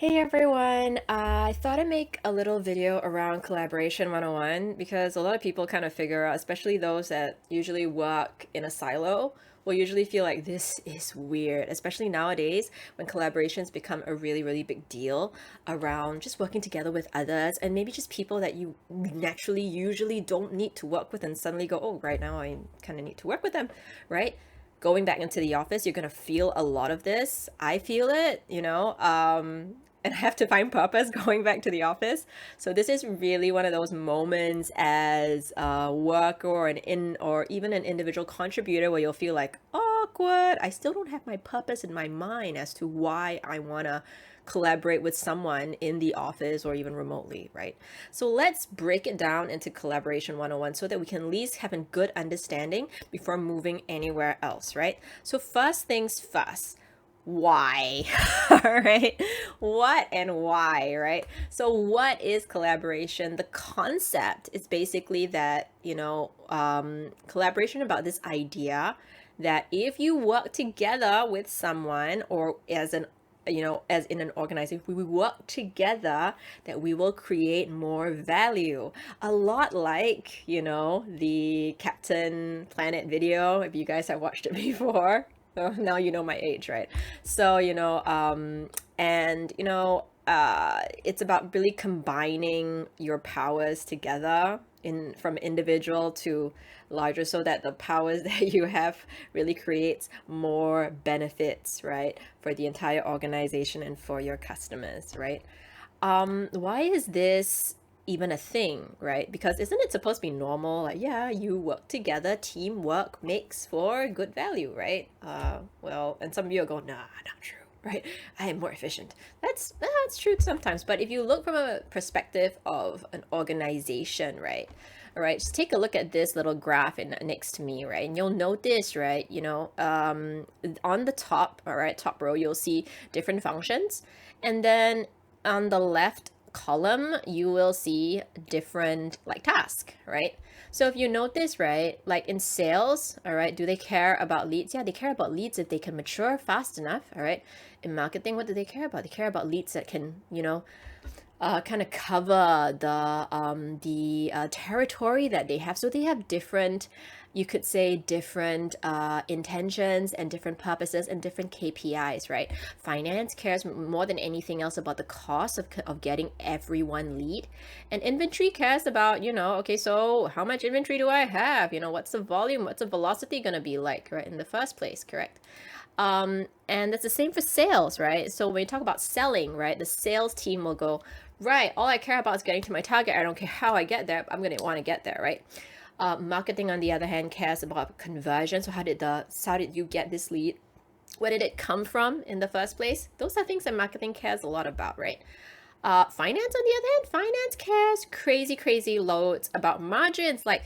Hey everyone, I thought I'd make a little video around Collaboration 101 because a lot of people kind of figure out, especially those that usually work in a silo, will usually feel like this is weird, especially nowadays when collaborations become a really, really big deal around just working together with others and maybe just people that you naturally usually don't need to work with and suddenly go, oh, right now I kind of need to work with them, right? Going back into the office, you're gonna feel a lot of this. I feel it, and I have to find purpose going back to the office. So this is really one of those moments as a worker or even an individual contributor where you'll feel like awkward. I still don't have my purpose in my mind as to why I wanna collaborate with someone in the office or even remotely, right? So let's break it down into Collaboration 101 so that we can at least have a good understanding before moving anywhere else, right? So first things first, why? All right. What and why, right? So, what is collaboration? The concept is basically that, collaboration about this idea that if you work together with someone or as in an organization, if we work together, that we will create more value. A lot like, the Captain Planet video, if you guys have watched it before. So now you know my age, right? So, it's about really combining your powers together in from individual to larger so that the powers that you have really creates more benefits, right, for the entire organization and for your customers, right? Why is this even a thing, right? Because isn't it supposed to be normal? Like, yeah, you work together, teamwork makes for good value, right? Well, and some of you are going, nah, not true, right? I am more efficient. That's true sometimes, but if you look from a perspective of an organization, right? All right, just take a look at this little graph next to me, right? And you'll notice, right, on the top, all right, top row, you'll see different functions. And then on the left column, you will see different like task, right? So if you notice, right, like in sales, all right, do they care about leads? Yeah, they care about leads if they can mature fast enough, all right? In marketing, what do they care about? They care about leads that can, kind of cover the territory that they have. So they have different, you could say different intentions and different purposes and different KPIs, right? Finance cares more than anything else about the cost of getting everyone lead, and inventory cares about, okay, so how much inventory do I have? What's the volume? What's the velocity gonna be like, right? In the first place, correct? And that's the same for sales, right? So when you talk about selling, right, the sales team will go, right, all I care about is getting to my target. I don't care how I get there. I'm going to want to get there, right? Marketing, on the other hand, cares about conversion. So how did you get this lead? Where did it come from in the first place? Those are things that marketing cares a lot about, right? Finance, on the other hand, finance cares crazy, crazy loads about margins. Like,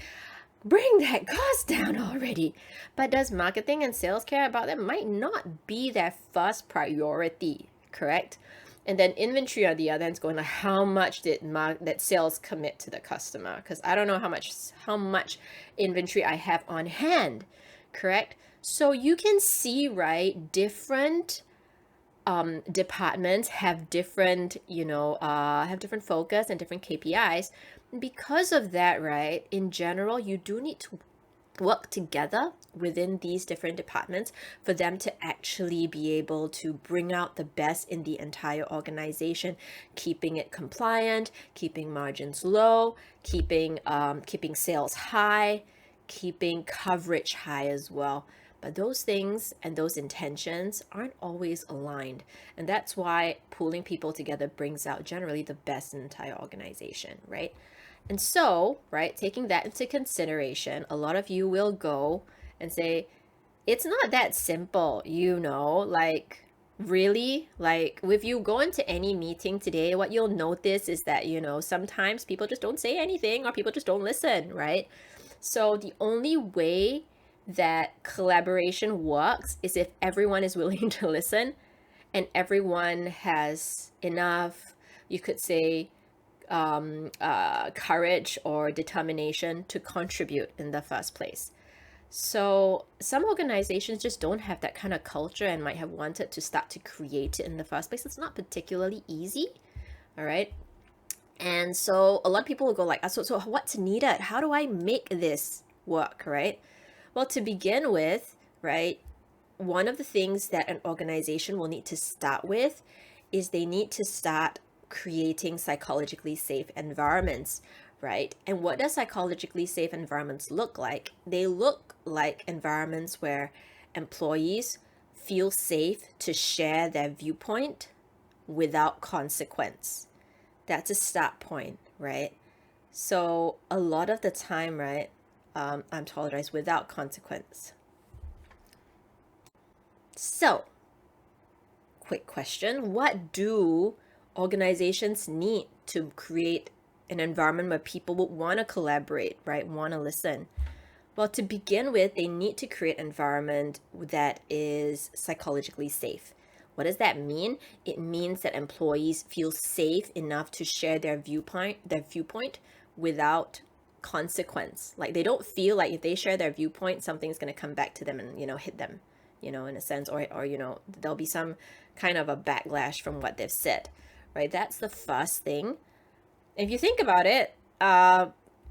bring that cost down already. But does marketing and sales care about that? Might not be their first priority, correct? And then inventory on the other hand is going like, how much did that sales commit to the customer? Because I don't know how much inventory I have on hand, correct? So you can see, right, different departments have different, have different focus and different KPIs. Because of that, right, in general, you do need to work together within these different departments for them to actually be able to bring out the best in the entire organization, keeping it compliant, keeping margins low, keeping sales high, keeping coverage high as well. But those things and those intentions aren't always aligned. And that's why pooling people together brings out generally the best in the entire organization, right? And so, right, taking that into consideration, a lot of you will go and say, it's not that simple, like, really, like if you go into any meeting today, what you'll notice is that, sometimes people just don't say anything or people just don't listen, right? So the only way that collaboration works is if everyone is willing to listen and everyone has enough, you could say, courage or determination to contribute in the first place. So some organizations just don't have that kind of culture and might have wanted to start to create it in the first place. It's not particularly easy, all right? And so a lot of people will go like, so what's needed? How do I make this work, right? Well, to begin with, right, one of the things that an organization will need to start with is they need to start creating psychologically safe environments, right? And what does psychologically safe environments look like? They look like environments where employees feel safe to share their viewpoint without consequence. That's a start point, right? So a lot of the time, right, I'm told, without consequence. So, quick question. What do organizations need to create an environment where people would want to collaborate, right? Want to listen? Well, to begin with, they need to create an environment that is psychologically safe. What does that mean? It means that employees feel safe enough to share their viewpoint without consequence. Like they don't feel like if they share their viewpoint, something's going to come back to them and, hit them, in a sense, or there'll be some kind of a backlash from what they've said, right? That's the first thing. If you think about it,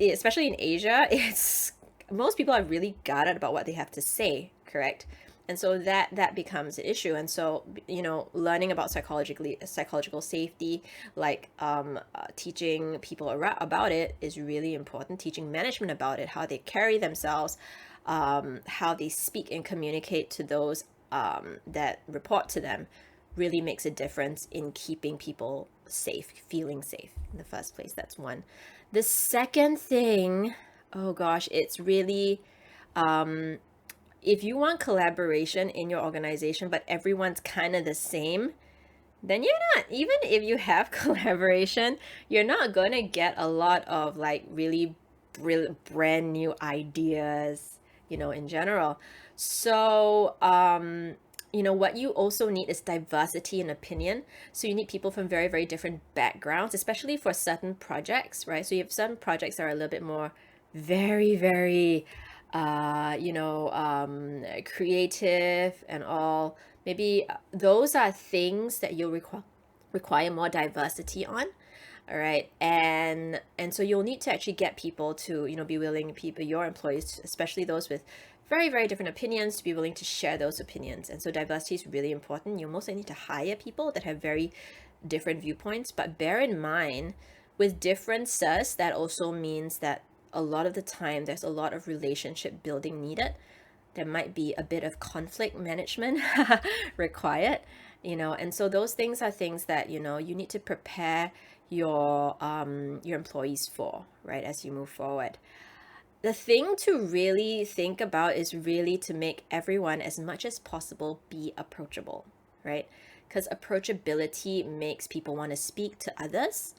especially in Asia, it's most people are really guarded about what they have to say, correct? And so that becomes an issue. And so learning about psychological safety, like teaching people about it is really important. Teaching management about it, how they carry themselves, how they speak and communicate to those that report to them, really makes a difference in keeping people safe, feeling safe in the first place. That's one. The second thing, oh gosh, it's really if you want collaboration in your organization, but everyone's kind of the same, then you're not, even if you have collaboration, you're not going to get a lot of like really brilliant, brand new ideas, in general. So, what you also need is diversity in opinion. So you need people from very, very different backgrounds, especially for certain projects, right? So you have some projects that are a little bit more very, very, creative and all. Maybe those are things that you'll require more diversity on. All right. And so you'll need to actually get people to, be willing, your employees, especially those with very, very different opinions, to be willing to share those opinions. And so diversity is really important. You mostly need to hire people that have very different viewpoints, but bear in mind with differences, that also means that a lot of the time there's a lot of relationship building needed. There might be a bit of conflict management required, and so those things are things that you need to prepare your employees for, right, as you move forward. The thing to really think about is really to make everyone as much as possible be approachable, right? Because approachability makes people want to speak to others,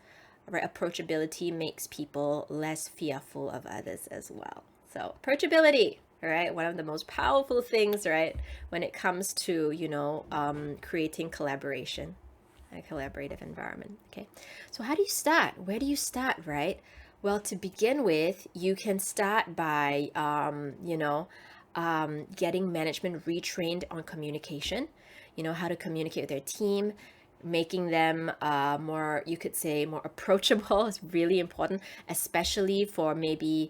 right? Approachability makes people less fearful of others as well. So approachability, right? One of the most powerful things, right? When it comes to, creating collaboration, a collaborative environment. Okay. So how do you start? Where do you start, right? Well, to begin with, you can start by, getting management retrained on communication, how to communicate with their team, making them more, you could say, more approachable is really important, especially for maybe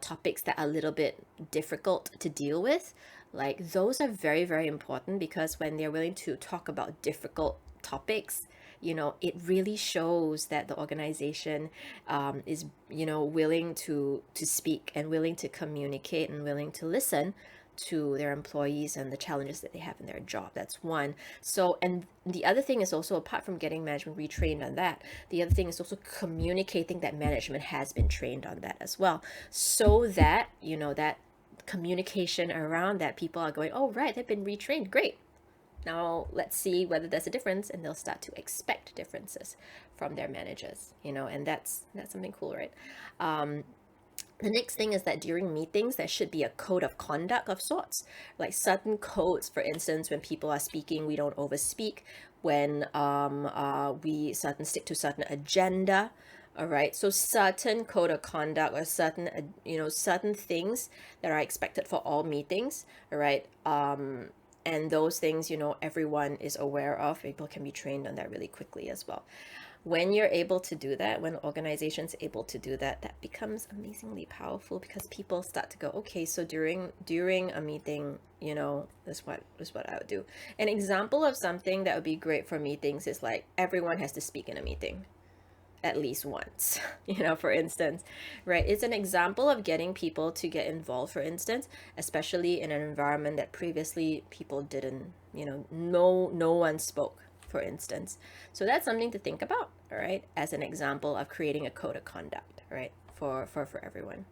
topics that are a little bit difficult to deal with. Like those are very, very important because when they're willing to talk about difficult topics, it really shows that the organization is, willing to speak and willing to communicate and willing to listen to their employees and the challenges that they have in their job. That's one. So, and the other thing is also, apart from getting management retrained on that, the other thing is also communicating that management has been trained on that as well, so that, that communication around that, people are going, oh, right, they've been retrained. Great. Now let's see whether there's a difference, and they'll start to expect differences from their managers, and that's something cool, right? The next thing is that during meetings, there should be a code of conduct of sorts, like certain codes. For instance, when people are speaking, we don't overspeak. When we stick to certain agenda, All right, so certain code of conduct or certain certain things that are expected for all meetings. All right, and those things, everyone is aware of. People can be trained on that really quickly as well. When you're able to do that, when organizations able to do that, that becomes amazingly powerful, because people start to go, okay, so during a meeting, this is what I would do. An example of something that would be great for meetings is like everyone has to speak in a meeting at least once, for instance, right? It's an example of getting people to get involved, for instance, especially in an environment that previously people didn't, no one spoke, for instance. So that's something to think about, all right, as an example of creating a code of conduct, right, for everyone.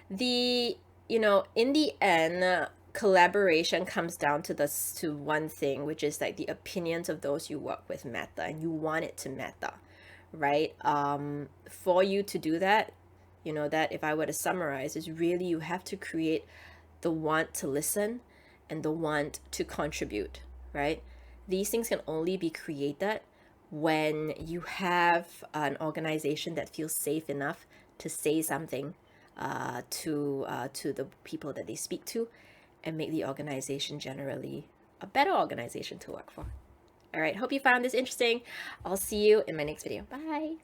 In the end, collaboration comes down to one thing, which is like the opinions of those you work with matter, and you want it to matter, right? For you to do that, that if I were to summarize, is really you have to create the want to listen and the want to contribute, right? These things can only be created when you have an organization that feels safe enough to say something to the people that they speak to, and make the organization generally a better organization to work for. All right, hope you found this interesting. I'll see you in my next video. Bye.